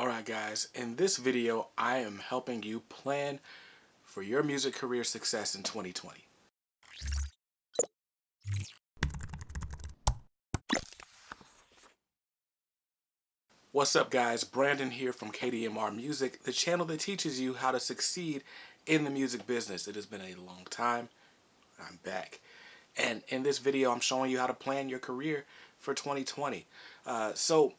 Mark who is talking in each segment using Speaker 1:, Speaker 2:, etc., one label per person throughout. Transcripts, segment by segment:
Speaker 1: Alright guys, in this video I am helping you plan for your music career success in 2020. What's up guys, Brandon here from KDMR Music, the channel that teaches you how to succeed in the music business. It has been a long time, I'm back. And in this video I'm showing you how to plan your career for 2020. So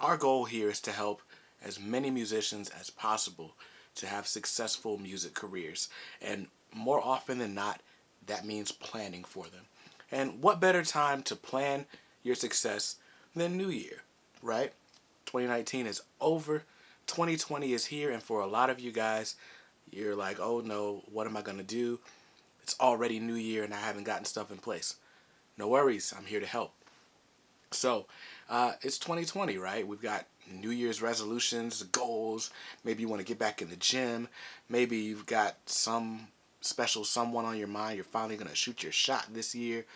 Speaker 1: our goal here is to help as many musicians as possible to have successful music careers. And more often than not, that means planning for them. And what better time to plan your success than New Year, right? 2019 is over. 2020 is here. And for a lot of you guys, you're like, oh no, what am I going to do? It's already New Year and I haven't gotten stuff in place. No worries, I'm here to help. So, it's 2020, right? We've got New Year's resolutions, goals. Maybe you want to get back in the gym. Maybe you've got some special someone on your mind. You're finally going to shoot your shot this year.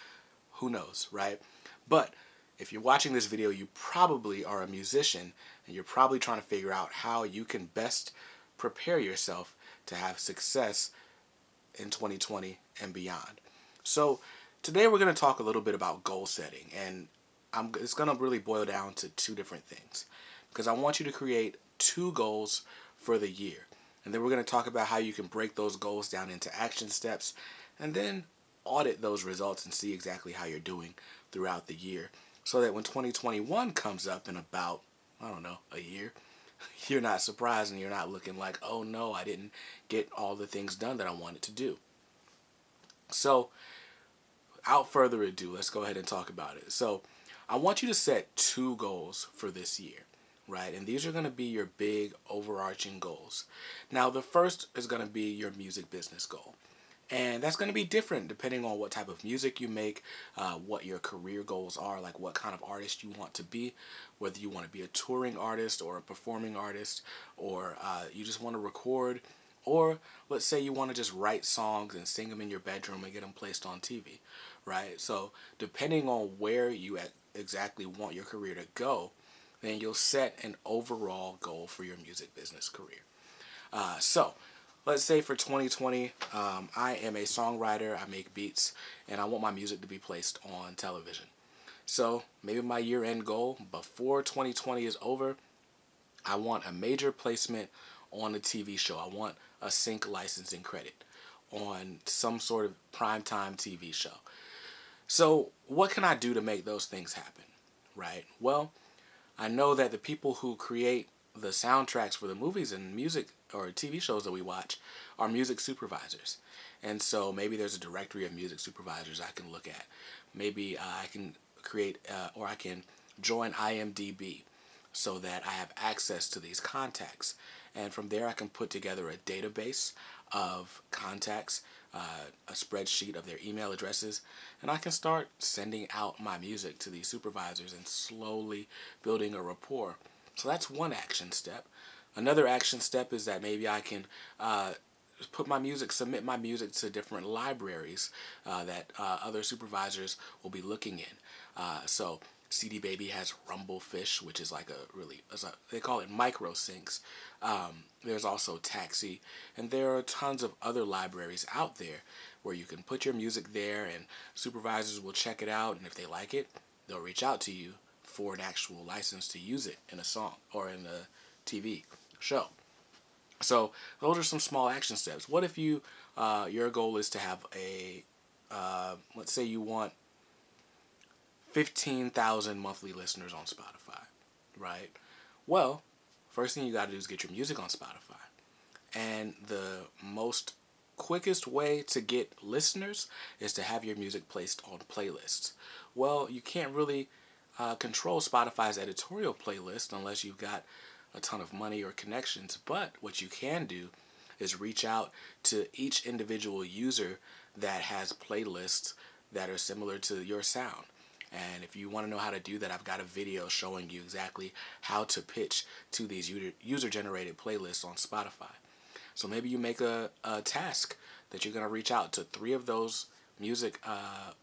Speaker 1: Who knows, right? But if you're watching this video, you probably are a musician and you're probably trying to figure out how you can best prepare yourself to have success in 2020 and beyond. So today we're going to talk a little bit about goal setting, and it's going to really boil down to two different things, because I want you to create two goals for the year, and then we're going to talk about how you can break those goals down into action steps and then audit those results and see exactly how you're doing throughout the year, so that when 2021 comes up in about, I don't know, a year, you're not surprised and you're not looking like, oh no, I didn't get all the things done that I wanted to do. So without further ado, let's go ahead and talk about it. So I want you to set two goals for this year, right? And these are going to be your big overarching goals. Now, the first is going to be your music business goal. And that's going to be different depending on what type of music you make, what your career goals are, like what kind of artist you want to be, whether you want to be a touring artist or a performing artist, or you just want to record, or let's say you want to just write songs and sing them in your bedroom and get them placed on TV, right? So depending on where you exactly want your career to go, then you'll set an overall goal for your music business career. So let's say for 2020, I am a songwriter, I make beats, and I want my music to be placed on television. So maybe my year-end goal before 2020 is over, I want a major placement on a TV show. I want a sync licensing credit on some sort of primetime TV show. So what can I do to make those things happen, right? Well, I know that the people who create the soundtracks for the movies and music or TV shows that we watch are music supervisors. And so maybe there's a directory of music supervisors I can look at. Maybe I can create or I can join IMDb so that I have access to these contacts. And from there I can put together a database of contacts, a spreadsheet of their email addresses, and I can start sending out my music to these supervisors and slowly building a rapport. So that's one action step. Another action step is that maybe I can submit my music to different libraries that other supervisors will be looking in. So CD Baby has Rumblefish, which is like they call it micro syncs. There's also Taxi, and there are tons of other libraries out there where you can put your music there and supervisors will check it out, and if they like it, they'll reach out to you for an actual license to use it in a song or in a TV show. So those are some small action steps. What if your goal is to have let's say you want 15,000 monthly listeners on Spotify, right? Well, first thing you got to do is get your music on Spotify. And the most quickest way to get listeners is to have your music placed on playlists. Well, you can't really control Spotify's editorial playlist unless you've got a ton of money or connections. But what you can do is reach out to each individual user that has playlists that are similar to your sound. And if you want to know how to do that, I've got a video showing you exactly how to pitch to these user-generated playlists on Spotify. So maybe you make a task that you're going to reach out to 3 of those music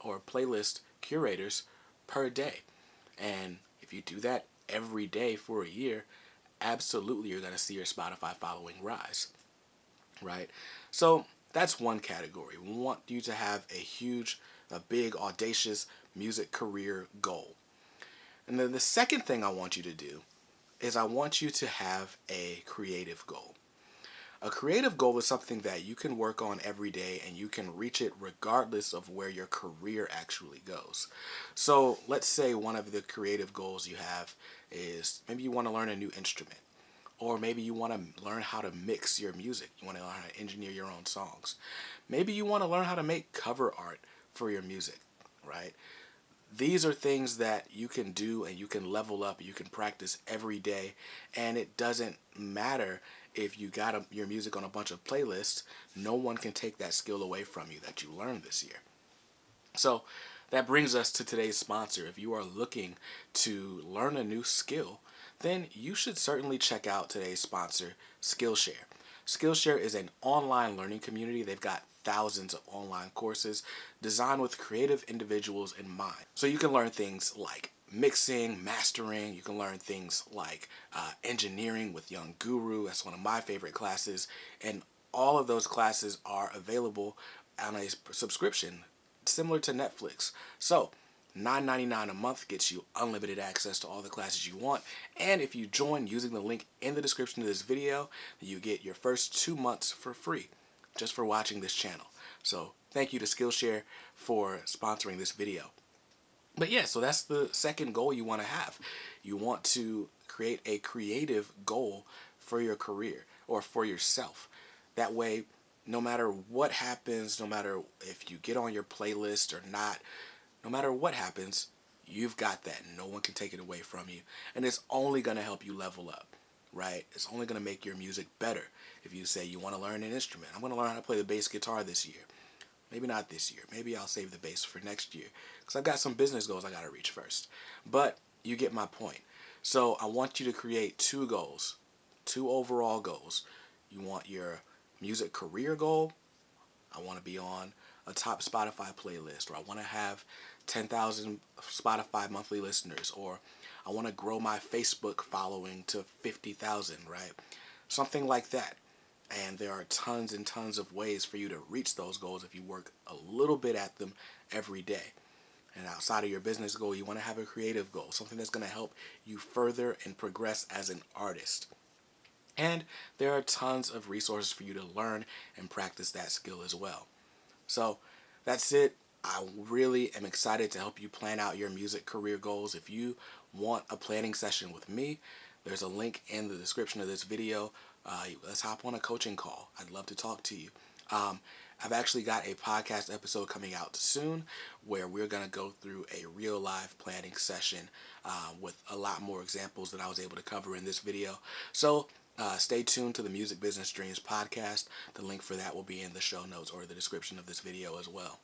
Speaker 1: or playlist curators per day. And if you do that every day for a year, absolutely you're going to see your Spotify following rise, right? So that's one category. We want you to have a big, audacious music career goal. And then the second thing I want you to do is I want you to have a creative goal. A creative goal is something that you can work on every day and you can reach it regardless of where your career actually goes. So let's say one of the creative goals you have is maybe you want to learn a new instrument. Or maybe you want to learn how to mix your music. You want to learn how to engineer your own songs. Maybe you want to learn how to make cover art for your music, right? These are things that you can do and you can level up, you can practice every day, and it doesn't matter if you got your music on a bunch of playlists. No one can take that skill away from you that you learned this year. So that brings us to today's sponsor. If you are looking to learn a new skill, then you should certainly check out today's sponsor, Skillshare. Skillshare is an online learning community. They've got thousands of online courses designed with creative individuals in mind. So you can learn things like mixing, mastering. You can learn things like engineering with Young Guru. That's one of my favorite classes. And all of those classes are available on a subscription similar to Netflix. So $9.99 a month gets you unlimited access to all the classes you want. And if you join using the link in the description of this video, you get your first 2 months for free just for watching this channel. So thank you to Skillshare for sponsoring this video. But yeah, so that's the second goal you want to have. You want to create a creative goal for your career or for yourself. That way, no matter what happens, no matter if you get on your playlist or not, no matter what happens, you've got that. No one can take it away from you. And it's only going to help you level up, right? It's only going to make your music better. If you say you want to learn an instrument, I'm going to learn how to play the bass guitar this year. Maybe not this year. Maybe I'll save the bass for next year because I've got some business goals I got to reach first. But you get my point. So I want you to create two goals, two overall goals. You want your music career goal. I want to be on a top Spotify playlist, or I want to have 10,000 Spotify monthly listeners, or I want to grow my Facebook following to 50,000, right? Something like that. And there are tons and tons of ways for you to reach those goals if you work a little bit at them every day. And outside of your business goal, you want to have a creative goal, something that's going to help you further and progress as an artist. And there are tons of resources for you to learn and practice that skill as well. So that's it. I really am excited to help you plan out your music career goals. If you want a planning session with me, there's a link in the description of this video. Let's hop on a coaching call. I'd love to talk to you. I've actually got a podcast episode coming out soon where we're going to go through a real life planning session with a lot more examples than I was able to cover in this video. So stay tuned to the Music Business Dreams podcast. The link for that will be in the show notes or the description of this video as well.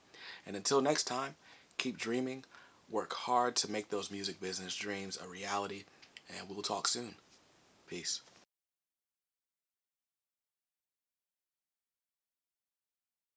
Speaker 1: And until next time, keep dreaming, work hard to make those music business dreams a reality, and we'll talk soon. Peace.